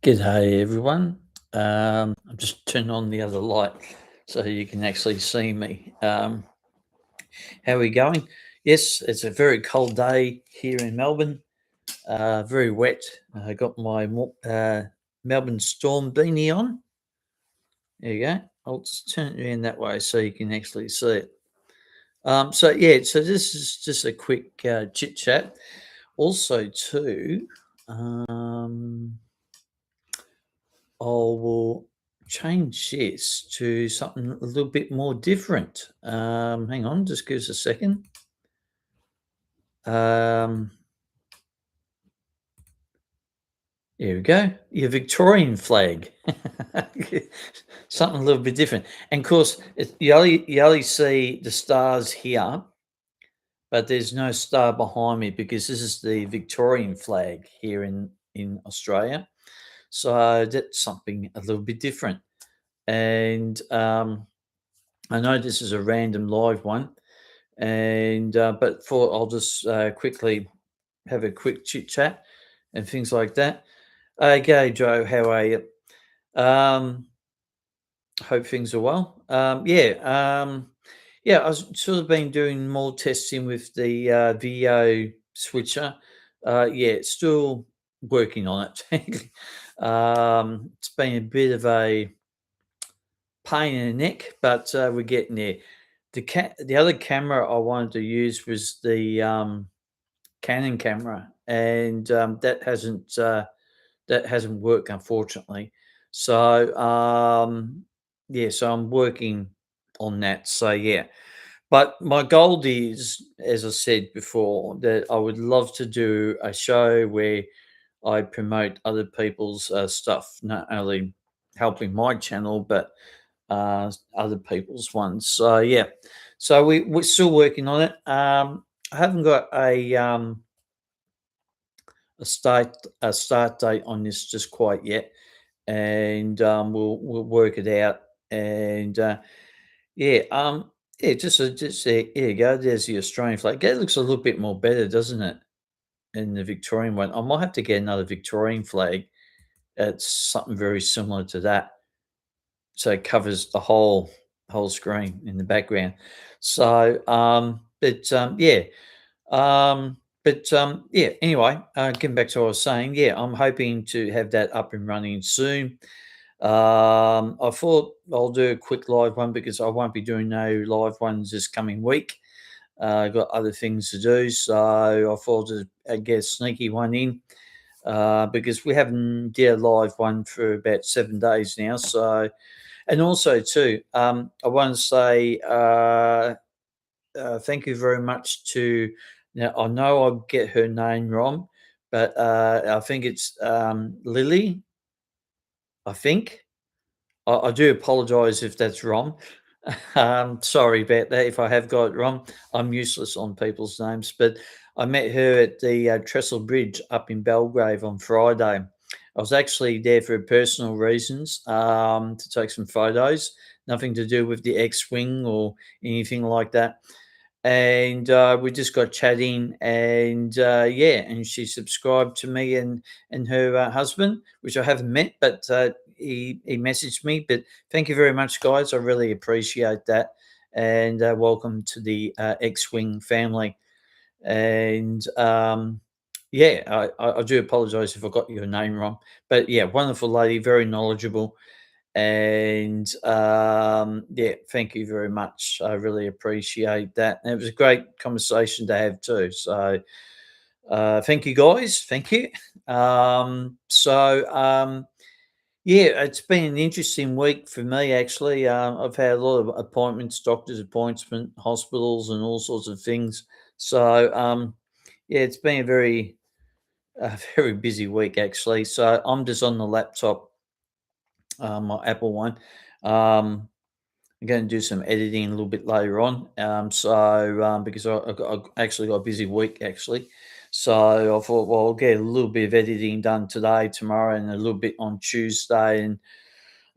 G'day everyone. I'm just turning on the other light so you can actually see me. How are we going? Yes, it's a very cold day here in Melbourne. Very wet. I got my Melbourne Storm beanie on. There you go. I'll just turn it in that way so you can actually see it. So this is just a quick chit chat. Also, too. Um, I will change this to something a little bit more different. Hang on, just give us a second. Um, Here we go. Your Victorian flag. Something a little bit different. And of course, you only see the stars here, but there's no star behind me because this is the Victorian flag here in Australia. So that's something a little bit different. And I know this is a random live one, and but for I'll just quickly have a quick chit chat and things like that. Okay, Joe, how are you? Um, Hope things are well. Yeah, I've sort of been doing more testing with the video switcher. Yeah, still working on it. It's been a bit of a pain in the neck, but we're getting there. The other camera I wanted to use was the Canon camera, and that hasn't worked unfortunately. So yeah, so I'm working on that. So yeah, but my goal is, as I said before, that I would love to do a show where I promote other people's stuff, not only helping my channel, but other people's ones. So yeah, so we're still working on it. I haven't got a start date on this just quite yet, and we'll work it out. And yeah, yeah, just here you go. There's the Australian flag. That looks a little bit more better, doesn't it? In the Victorian one, I might have to get another Victorian flag. It's something very similar to that, so it covers the whole screen in the background. So, yeah, yeah. Anyway, getting back to what I was saying, yeah, I'm hoping to have that up and running soon. I thought I'll do a quick live one because I won't be doing no live ones this coming week. I've got other things to do, so I thought I'd get a sneaky one in because we haven't did a live one for about 7 days now. So, and also too, I want to say thank you very much to. Now I know I'll get her name wrong, but I think it's Lily. I think I do apologise if that's wrong. Sorry about that if I have got it wrong. I'm useless on people's names, but I met her at the Trestle Bridge up in Belgrave on Friday. I was actually there for personal reasons to take some photos, nothing to do with the X-wing or anything like that. And we just got chatting, and yeah, and she subscribed to me and her husband, which I haven't met, but he messaged me. But thank you very much, guys. I really appreciate that, and welcome to the X-wing family. And yeah, I do apologise if I got your name wrong, but yeah, wonderful lady, very knowledgeable, and yeah, thank you very much. I really appreciate that, and it was a great conversation to have too. So thank you, guys. Thank you. Yeah, it's been an interesting week for me actually. I've had a lot of appointments, doctor's appointments, hospitals, and all sorts of things. So yeah, it's been a very busy week actually. So I'm just on the laptop, my Apple one. Um, I'm going to do some editing a little bit later on. Because I actually got a busy week actually, so I thought, well, I'll get a little bit of editing done today, tomorrow, and a little bit on Tuesday, and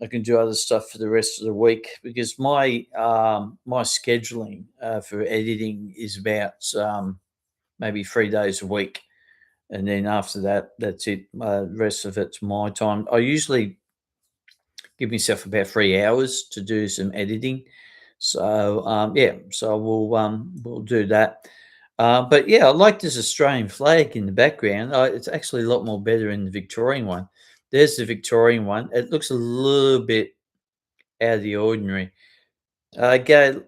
I can do other stuff for the rest of the week because my scheduling for editing is about maybe 3 days a week. and then after that, that's it. Rest of it's my time. I usually give myself about 3 hours to do some editing. So yeah, so we'll do that. But yeah, I like this Australian flag in the background. It's actually a lot more better in the Victorian one. There's the Victorian one. It looks a little bit out of the ordinary. Go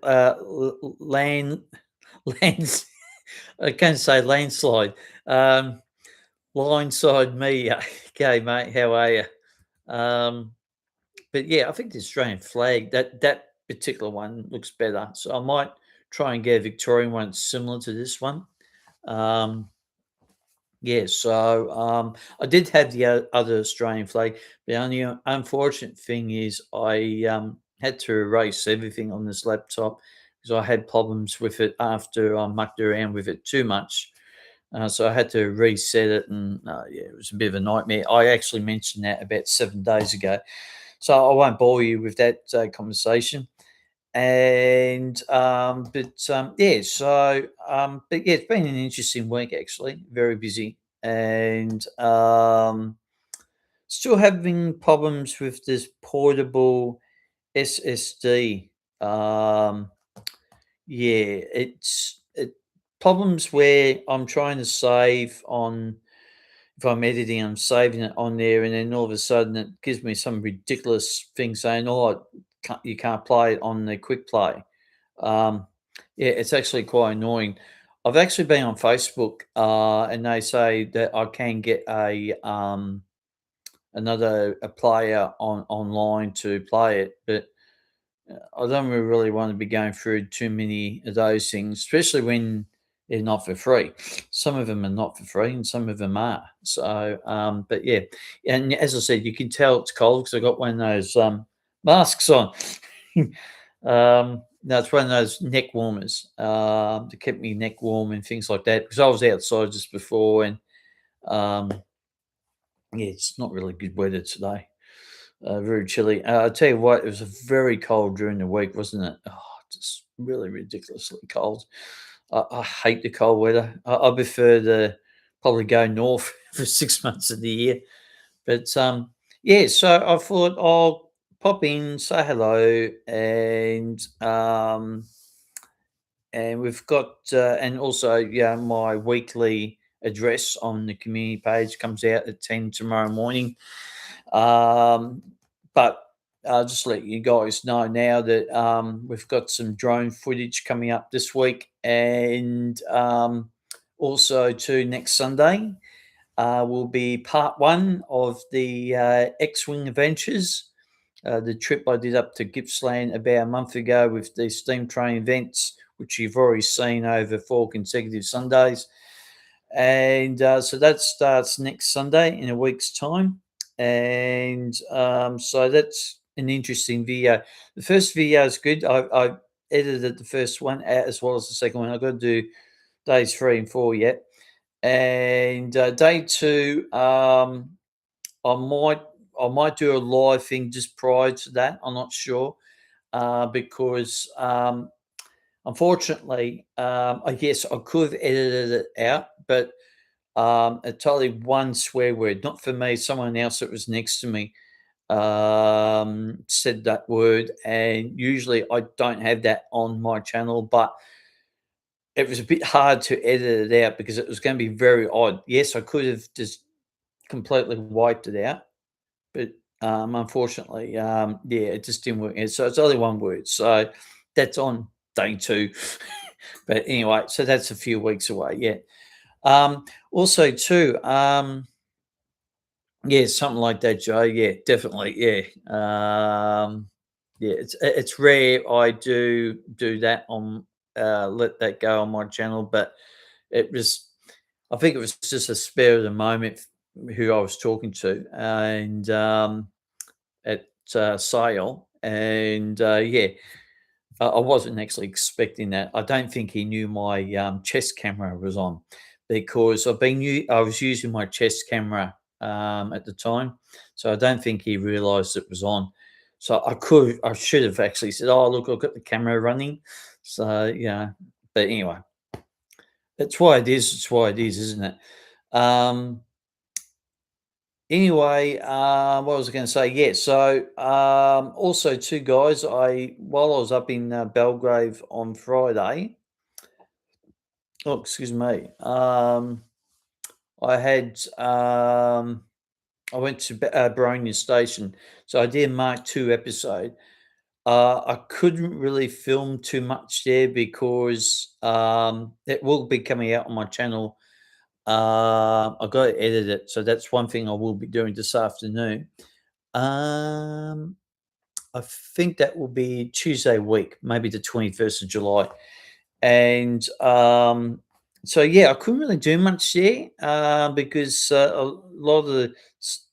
lands. I can't say landslide. Um, Lineside me. Okay, mate. How are you? Um, but yeah, I think the Australian flag that particular one looks better. So I might try and get a Victorian one similar to this one. Um, yeah, so I did have the other Australian flag. The only unfortunate thing is I had to erase everything on this laptop because I had problems with it after I mucked around with it too much. So I had to reset it, and yeah, it was a bit of a nightmare. I actually mentioned that about 7 days ago, so I won't bore you with that conversation. And yeah, so but yeah, it's been an interesting week actually, very busy, and still having problems with this portable SSD. Yeah, problems where I'm trying to save on. If I'm editing, I'm saving it on there, and then all of a sudden it gives me some ridiculous thing saying, "Oh, you can't play it on the quick play." Um, yeah, it's actually quite annoying. I've actually been on Facebook, and they say that I can get another a player online to play it, but I don't really want to be going through too many of those things, especially when they're not for free. Some of them are not for free, and some of them are. So, but yeah, and as I said, you can tell it's cold because I got one of those masks on. No, it's one of those neck warmers to keep me neck warm and things like that. Because I was outside just before, and um, yeah, it's not really good weather today. Very chilly. I tell you what, it was very cold during the week, wasn't it? Oh, just really ridiculously cold. I hate the cold weather. I prefer to probably go north for 6 months of the year. But yeah, so I thought I'll pop in, say hello, and we've got and also yeah, my weekly address on the community page comes out at 10 tomorrow morning. Um, but I'll just let you guys know now that we've got some drone footage coming up this week, and also to next Sunday will be part one of the X-wing adventures. The trip I did up to Gippsland about a month ago with the steam train events, which you've already seen over 4 consecutive Sundays. And so that starts next Sunday in a week's time. And so that's an interesting video. The first video is good. I edited the first one out as well as the second one. I've got to do days 3 and 4 yet. And day two, I might I might do a live thing just prior to that. I'm not sure because unfortunately, I guess I could have edited it out, but totally one swear word, not for me, someone else that was next to me said that word, and usually I don't have that on my channel, but it was a bit hard to edit it out because it was going to be very odd. Yes, I could have just completely wiped it out, but unfortunately, yeah, it just didn't work. And so it's only one word, so that's on day two. But anyway, so that's a few weeks away. Yeah. Also, too, yeah, something like that, Joe. Yeah, definitely. Yeah, yeah. It's rare I do that on let that go on my channel, but it was. I think it was just a spare of the moment who I was talking to, and at sale, and yeah, I wasn't actually expecting that. I don't think he knew my chest camera was on because I was using my chest camera at the time, so I don't think he realised it was on. So I should have actually said, "Oh, look, I've got the camera running." So yeah, but anyway, that's why it is. It's why it is, isn't it? Um, anyway, what was I going to say? Yeah. So also two guys. I while I was up in Belgrave on Friday. Oh, excuse me. I had I went to Baronia Station, so I did Mark Two episode. I couldn't really film too much there because it will be coming out on my channel. I got to edit it, so that's one thing I will be doing this afternoon. Um, I think that will be Tuesday week, maybe the 21st of July. And so, yeah, I couldn't really do much there because a lot of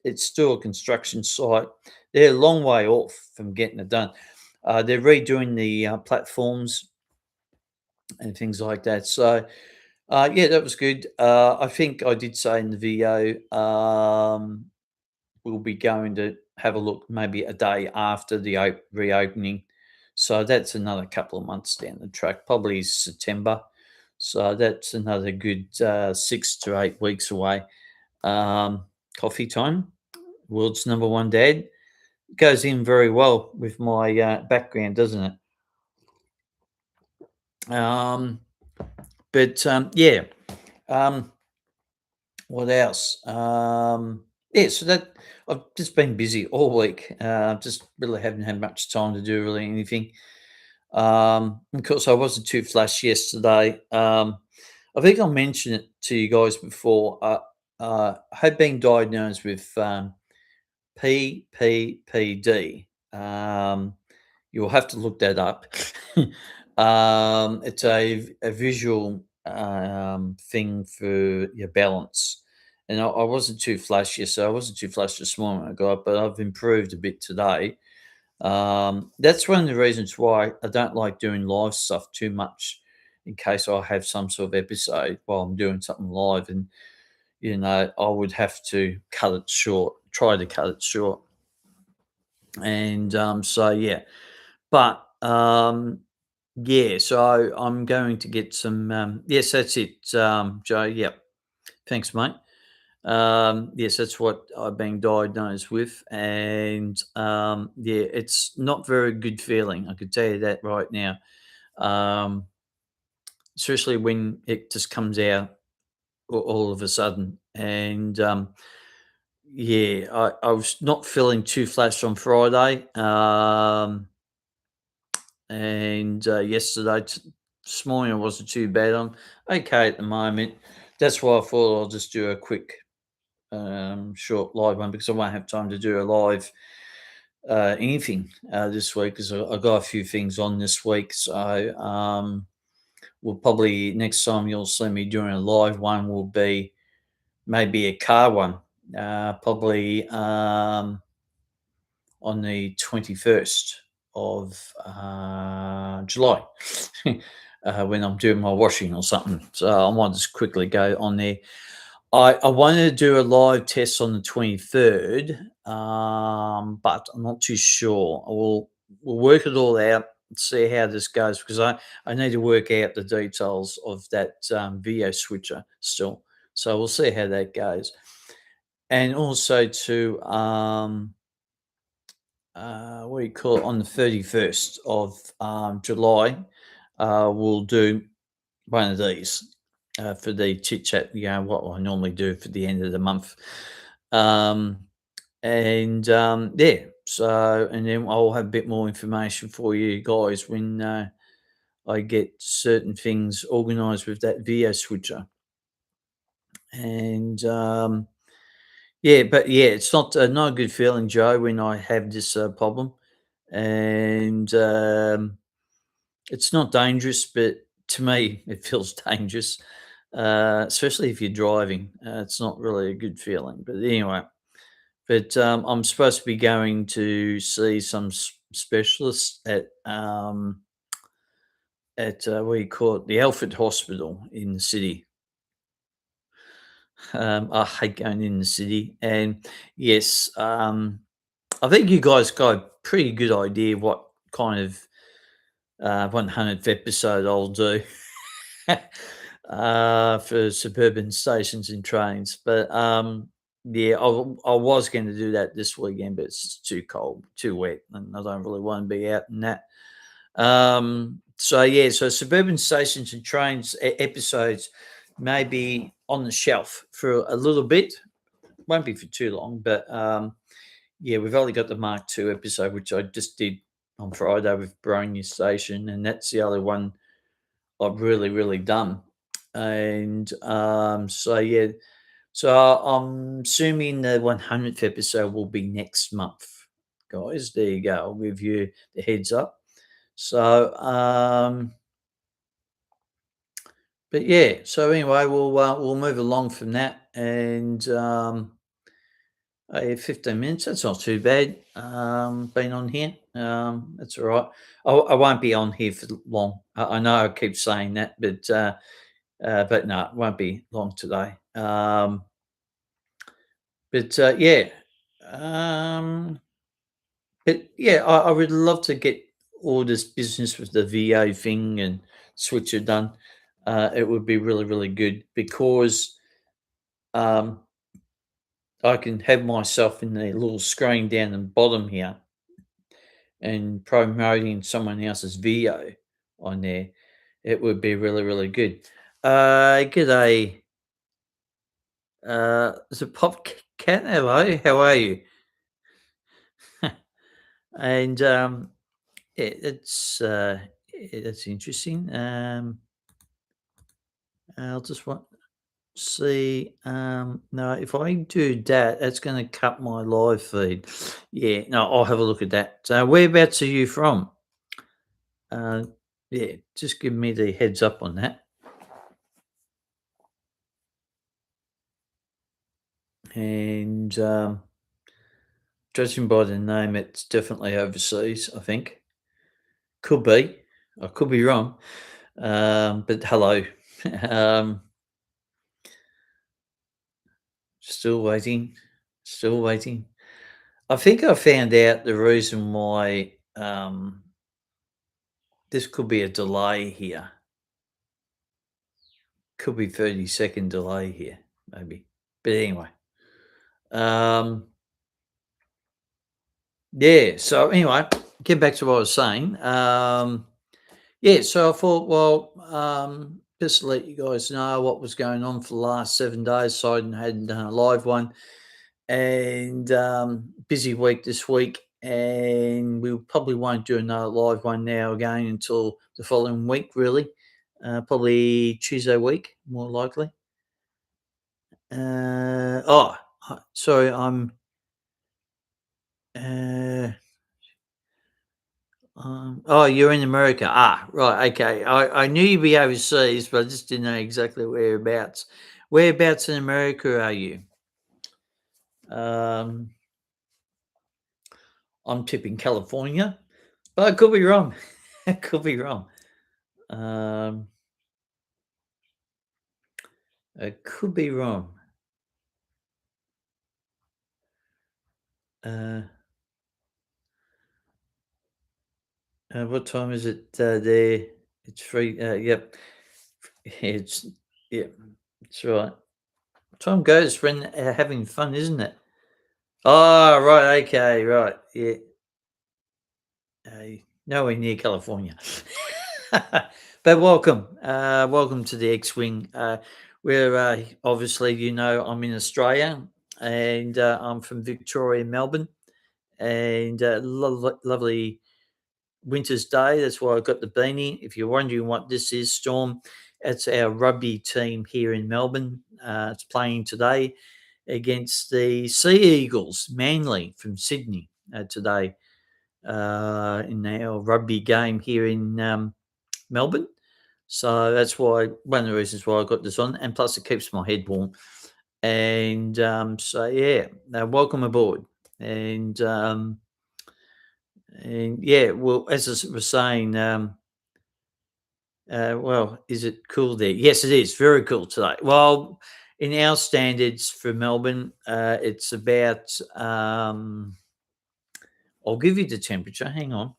it's still a construction site. They're a long way off from getting it done. They're redoing the platforms and things like that. So, yeah, that was good. I think I did say in the video, we'll be going to have a look maybe a day after the reopening. So that's another couple of months down the track, probably September. So that's another good 6 to 8 weeks away. Um, Coffee time, world's number one dad, goes in very well with my background, doesn't it? Yeah. Um, What else? Yeah, so that I've just been busy all week. Just really haven't had much time to do really anything. Of course, I wasn't too flash yesterday. I think I mentioned it to you guys before. I had been diagnosed with PPPD. You'll have to look that up. It's a visual thing for your balance. And I wasn't too flash yesterday. I wasn't too flash this morning when I got up, but I've improved a bit today. That's one of the reasons why I don't like doing live stuff too much in case I have some sort of episode while I'm doing something live. And, I would have to cut it short, try to cut it short. And so, yeah. But yeah, so I'm going to get some. Yes, that's it, Joe. Yep. Thanks, mate. Yes, that's what I've been diagnosed with, and yeah, it's not very good feeling. I could tell you that right now. Um, Especially when it just comes out all of a sudden, and yeah, I was not feeling too flash on Friday. And yesterday, this morning, I wasn't too bad. I'm okay at the moment. That's why I thought I'll just do a quick, short live one because I won't have time to do a live anything this week because I got a few things on this week. So we'll probably next time you'll see me doing a live one will be maybe a car one, probably on the 21st of July when I'm doing my washing or something. So I might just quickly go on there. I wanted to do a live test on the 23rd, but I'm not too sure. We'll work it all out, see how this goes, because I need to work out the details of that video switcher still. So we'll see how that goes. And also to what do you call it, on the 31st of July, we'll do one of these for the chit chat, what I normally do for the end of the month. Um, and yeah, so, and then I'll have a bit more information for you guys when I get certain things organized with that video switcher. And yeah, but yeah, it's not a good feeling, Joe, when I have this problem. And it's not dangerous, but to me, it feels dangerous, especially if you're driving. It's not really a good feeling. But anyway, I'm supposed to be going to see some specialists at what do you call it, the Alfred Hospital in the city. I hate going in the city, and yes, I think you guys got a pretty good idea what kind of 100th episode I'll do. for suburban stations and trains. But yeah, I was going to do that this weekend, but it's just too cold, too wet, and I don't really want to be out in that. So yeah, so suburban stations and trains episodes may be on the shelf for a little bit. Won't be for too long, but yeah, we've only got the Mark II episode, which I just did on Friday with Bronya Station, and that's the only one I've really done. And so yeah, so I'm assuming the 100th episode will be next month, guys. There you go. I'll give you the heads up. So but yeah, so anyway, we'll move along from that, and 15 minutes. That's not too bad. Being on here, that's all right. I won't be on here for long. I know I keep saying that, but no, it won't be long today. Yeah, um, but yeah, I would love to get all this business with the VA thing and switcher done. It would be really good because um, I can have myself in the little screen down the bottom here and promoting someone else's video on there. It would be really good. G'day. Is it Pop Cat? Hello, how are you? And yeah, that's interesting. I'll just want see. No, if I do that, that's going to cut my live feed. Yeah, no, I'll have a look at that. Whereabouts are you from? Uh, yeah, just give me the heads up on that. And judging by the name, it's definitely overseas. I think could be. I could be wrong. But hello. um, still waiting. Still waiting. I think I found out the reason why this could be a delay here. Could be 30-second delay here, maybe. But anyway. Um, yeah, so anyway, get back to what I was saying. Yeah, so I thought, well, just to let you guys know what was going on for the last 7 days. So I hadn't done a live one, and busy week this week, and we probably won't do another live one now again until the following week, really. Probably Tuesday week, more likely. Sorry, I'm. Uh, oh, you're in America. Ah, right. Okay. I knew you'd be overseas, but I just didn't know exactly whereabouts. Whereabouts in America are you? Um, I'm tipping California, but I could be wrong. I could be wrong. Um, I could be wrong. Uh, what time is it there? It's free. Yep. It's yep. That's right. Time goes when having fun, isn't it? Oh, right. Okay. Right. Yeah. Nowhere near California. But welcome. Welcome to the X Wing. Where obviously, I'm in Australia, and I'm from Victoria, Melbourne, and lovely winter's day. That's why I got the beanie. If you're wondering what this is, Storm, it's our rugby team here in Melbourne. It's playing today against the Sea Eagles, Manly from Sydney today in our rugby game here in Melbourne. So that's why one of the reasons why I got this on, and plus it keeps my head warm. And so yeah, welcome aboard. And yeah, well, as I was saying, well, is it cool there? Yes, it is very cool today. Well, in our standards for Melbourne, it's about. I'll give you the temperature. Hang on.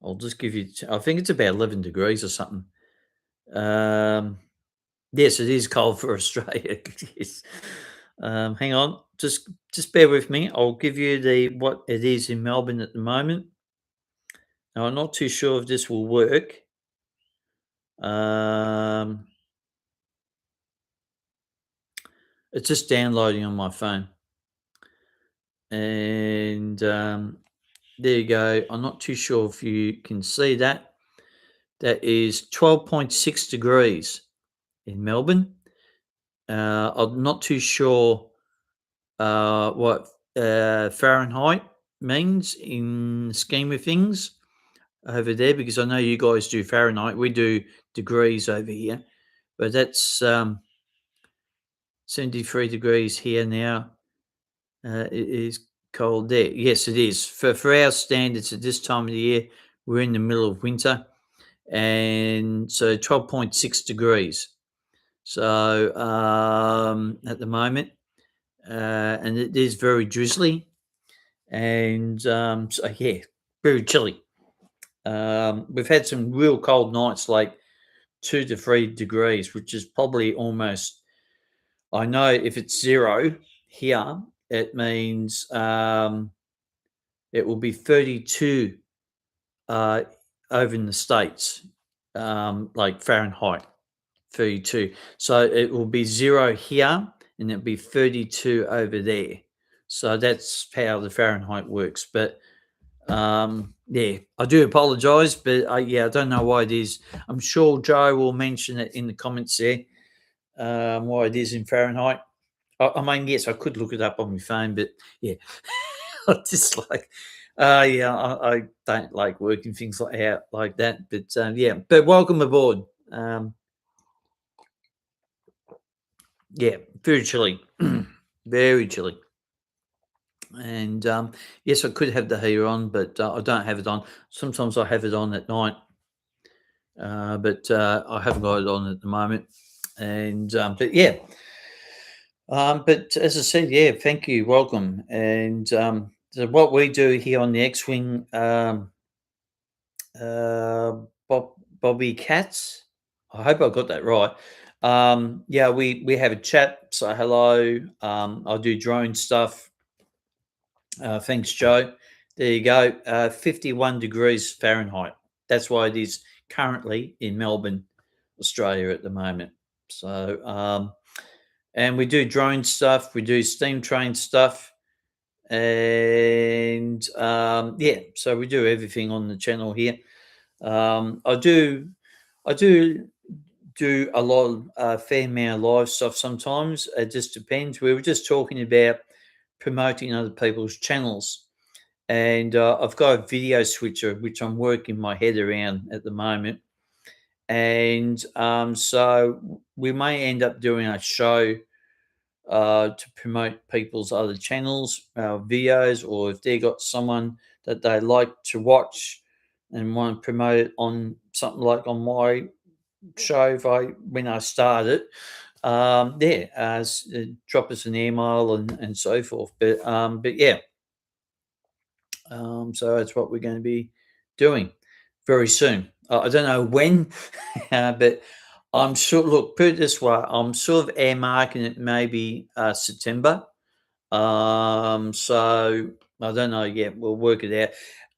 I'll just give you. I think it's about 11 degrees or something. Um, yes, it is cold for Australia. Yes. Hang on, just bear with me. I'll give you the what it is in Melbourne at the moment. Now, I'm not too sure if this will work. Um, it's just downloading on my phone, and there you go. I'm not too sure if you can see that. That is 12.6 degrees in Melbourne. I'm not too sure what Fahrenheit means in the scheme of things over there because I know you guys do Fahrenheit. We do degrees over here, but that's 73 degrees here now. It is cold there. Yes, it is. For our standards at this time of the year, we're in the middle of winter, and so 12.6 degrees. So at the moment, and it is very drizzly, and so yeah, very chilly. We've had some real cold nights, like 2 to 3 degrees, which is probably almost. I know if it's zero here, it means it will be 32 uh, over in the states, like Fahrenheit 32. So it will be zero here, and it'll be 32 over there. So that's how the Fahrenheit works. But yeah, I do apologise, but yeah, I don't know why it is. I'm sure Joe will mention it in the comments there, why it is in Fahrenheit. I mean, yes, I could look it up on my phone, but yeah, I just like, yeah, I don't like working things like out like that. But yeah, but welcome aboard. Um, yeah, very chilly, very chilly. And yes, I could have the heater on, but I don't have it on. Sometimes I have it on at night, but I haven't got it on at the moment. And but yeah, but as I said, yeah, thank you, welcome. And so what we do here on the X-wing, uh, Bob, Bobby Cats. I hope I got that right. Yeah, we have a chat, say hello. I do drone stuff. Thanks, Joe. There you go. 51 degrees Fahrenheit. That's why it is currently in Melbourne, Australia at the moment. So, and we do drone stuff, we do steam train stuff, and yeah, so we do everything on the channel here. I do a lot of fair amount of live stuff sometimes. It just depends. We were just talking about promoting other people's channels, and I've got a video switcher which I'm working my head around at the moment, and so we may end up doing a show to promote people's other channels, videos, or if they got someone that they like to watch and want to promote it on something like on my show if I when I start it. Yeah, drop us an email and so forth. But yeah, so that's what we're going to be doing very soon. I don't know when, but I'm sure. Look, put it this way: I'm sort of air marking it maybe September. So I don't know yet. We'll work it out.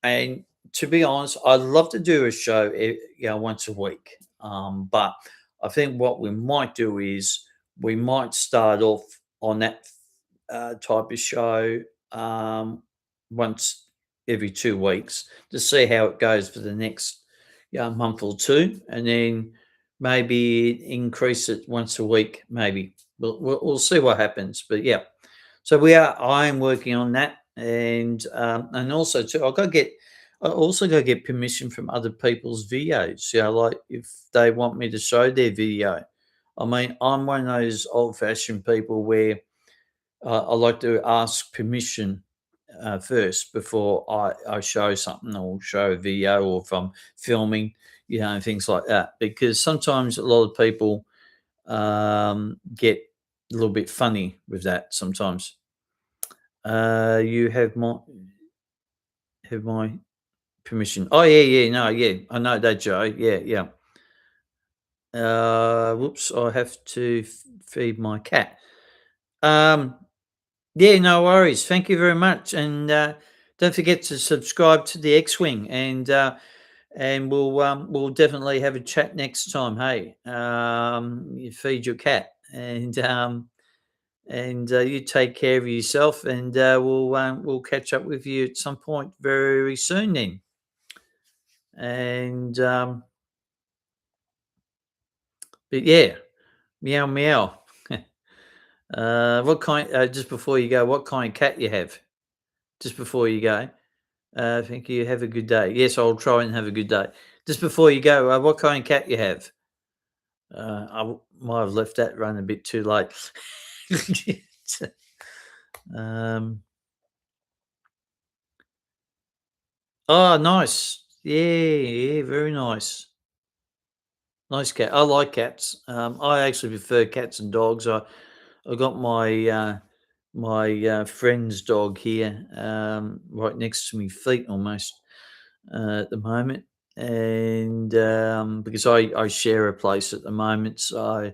And to be honest, I'd love to do a show, once a week. But I think what we might do is we might start off on that type of show once every 2 weeks to see how it goes for the next month or two, and then maybe increase it once a week. Maybe we'll see what happens. But yeah, so we are. I am working on that, and also too, I also got to get permission from other people's videos. Like if they want me to show their video. I mean, I'm one of those old-fashioned people where I like to ask permission first before I show something or show a video or if I'm filming, and things like that. Because sometimes a lot of people get a little bit funny with that sometimes. You have my permission. Oh yeah, yeah, no, yeah, I know that, Joe. Yeah, yeah. Whoops, I have to feed my cat. Um, yeah, no worries. Thank you very much, and don't forget to subscribe to the X-Wing, and we'll definitely have a chat next time. Hey, you feed your cat, and you take care of yourself, and we'll catch up with you at some point very soon. Then, and but yeah, meow meow. What kind? Just before you go, what kind of cat you have? Just before you go. Thank you. Have a good day. Yes, I'll try and have a good day. Just before you go, what kind of cat you have? Might have left that run a bit too late. um, oh, nice. Yeah, yeah, very nice. Nice cat. I like cats. I actually prefer cats and dogs. I got my friend's dog here, right next to me feet almost at the moment, and because I share a place at the moment, so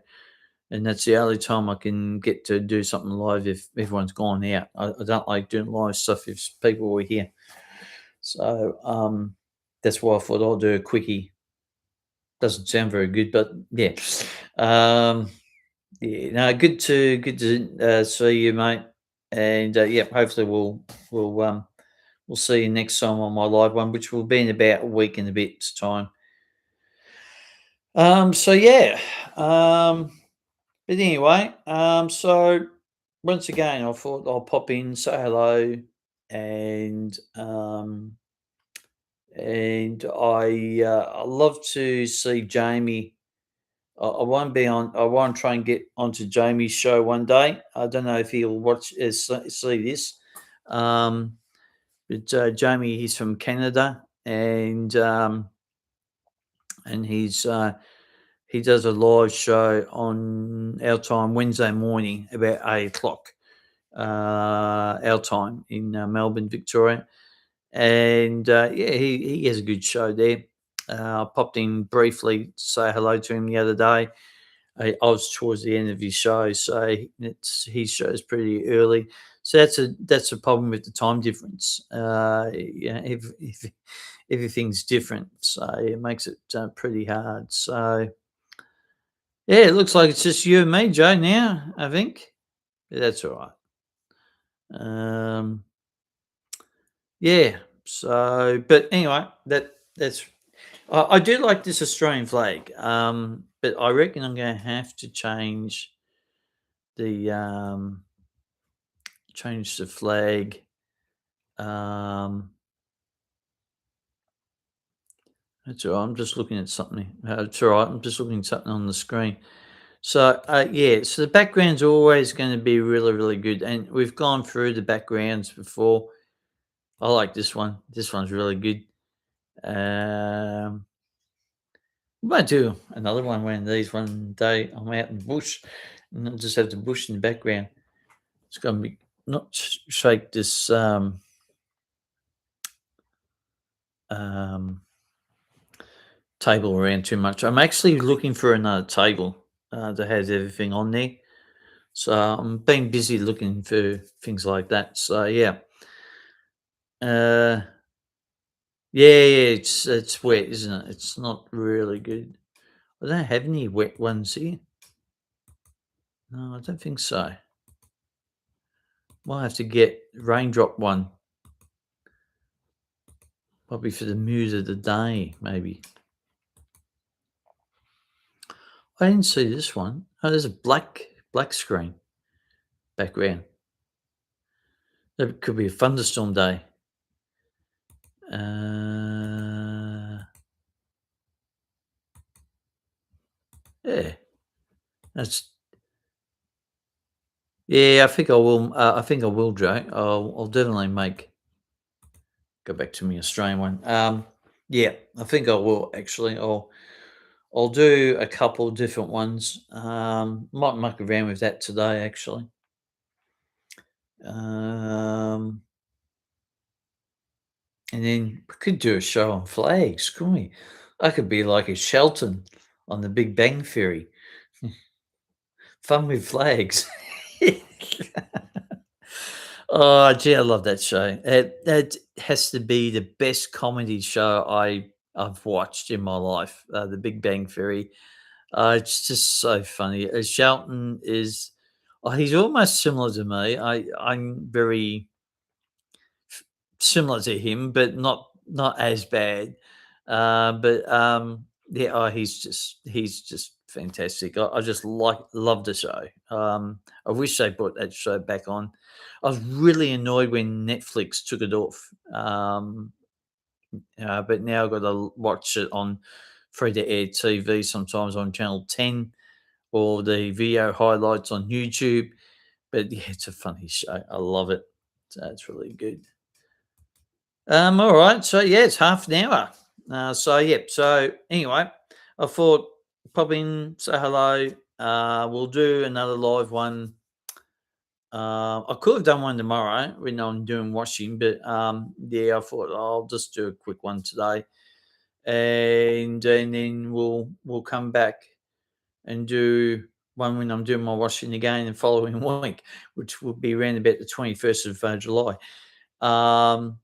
and that's the only time I can get to do something live if everyone's gone out. I don't like doing live stuff if people were here, so that's why I thought I'll do a quickie. Doesn't sound very good, but yeah. Um, Yeah, no, good to see you, mate. And yeah, hopefully we'll see you next time on my live one, which will be in about a week and a bit's time. So yeah, but anyway, so once again, I thought I'll pop in, say hello, and I love to see Jamie. I won't be on. I want to try and get onto Jamie's show one day. I don't know if he'll watch see this, um, but Jamie, he's from Canada, and he does a live show on our time Wednesday morning about 8 o'clock our time in Melbourne, Victoria, and yeah, he has a good show there. I popped in briefly to say hello to him the other day. I was towards the end of his show, so his show's pretty early. So that's a problem with the time difference. If everything's different, so it makes it pretty hard. So yeah, it looks like it's just you and me, Joe. Now I think. But that's all right. Um, yeah. So, but anyway, that's I do like this Australian flag. But I reckon I'm going to have to the um, change the flag. Um, that's all right. I'm just looking at something. It's all right. I'm just looking at something on the screen. So yeah, so the background's always going to be really good, and we've gone through the backgrounds before. I like this one. This one's really good. Um, we might do another one when these one day I'm out in the bush, and I'll just have the bush in the background. It's going to be not shake this um, table around too much. I'm actually looking for another table that has everything on there. So I'm being busy looking for things like that. So yeah, uh, yeah, it's wet, isn't it? It's not really good. I don't have any wet ones here. No, I don't think so. Might have to get raindrop one, probably for the mood of the day, maybe. I didn't see this one. Oh, there's a black screen background. That could be a thunderstorm day. Yeah, that's yeah. I think I will. I think I will, Joe. I'll definitely go back to my Australian one. Yeah, I think I will actually. I'll do a couple different ones. Might muck around with that today actually. Um, and then we could do a show on flags, couldn't we? I could be like a Shelton. on the Big Bang Theory. Fun with flags. Oh, gee, I love that show. It has to be the best comedy show I've watched in my life. The Big Bang Theory. It's just so funny. Shelton is, oh, he's almost similar to me. I'm very similar to him, but not as bad. But yeah, oh, he's just fantastic. I just love the show. I wish they put that show back on. I was really annoyed when Netflix took it off. But now I've got to watch it on free to air TV, sometimes on Channel 10 or the video highlights on YouTube. But yeah, it's a funny show. I love it. So it's really good. All right. So yeah, it's half an hour. So yeah. So anyway, I thought pop in, say hello. We'll do another live one. I could have done one tomorrow when I'm doing washing, but yeah, I thought I'll just do a quick one today, and then we'll come back and do one when I'm doing my washing again the following week, which will be around about the 21st of July. Um,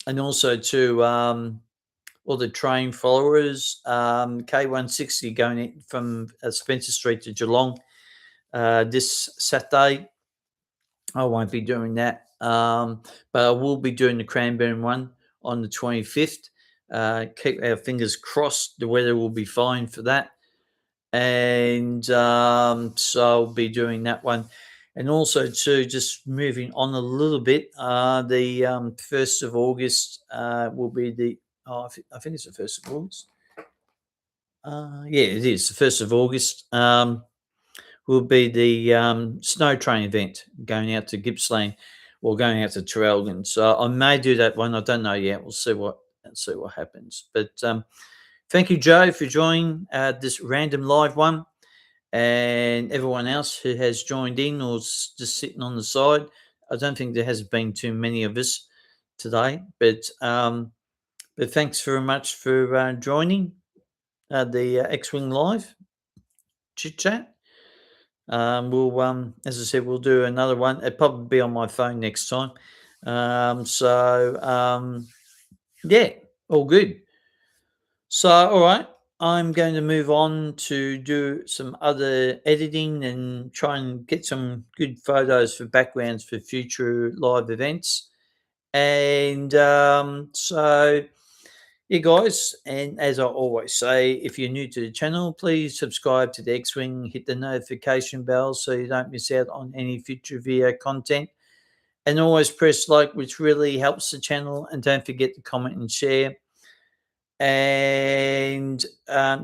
and also to all the train followers, K160 going in from Spencer Street to Geelong this Saturday. I won't be doing that, but I will be doing the Cranbourne one on the 25th. Keep our fingers crossed. The weather will be fine for that. And so I'll be doing that one. And also, too, just moving on a little bit, the 1st of August will be I think it's the 1st of August. Yeah, it is the 1st of August. Will be the snow train event going out to Gippsland or going out to Traralgon. So I may do that one. I don't know yet. We'll see what happens. But thank you, Joe, for joining this random live one, and everyone else who has joined in or just sitting on the side. I don't think there has been too many of us today, but thanks very much for joining the X-Wing Live chit chat. As I said, we'll do another one. It'll probably be on my phone next time. Yeah, all good. So, all right, I'm going to move on to do some other editing and try and get some good photos for backgrounds for future live events. And yeah, guys, and as I always say, if you're new to the channel, please subscribe to the X-Wing, hit the notification bell so you don't miss out on any future video content. And always press like, which really helps the channel. And don't forget to comment and share. And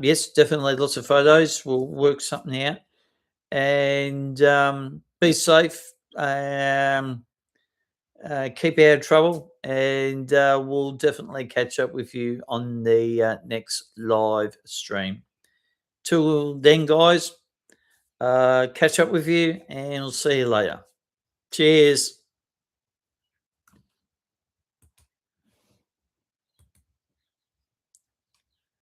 yes, definitely lots of photos. We'll work something out. And be safe. Keep out of trouble, and we'll definitely catch up with you on the next live stream. Till then, guys, catch up with you, and we'll see you later. Cheers.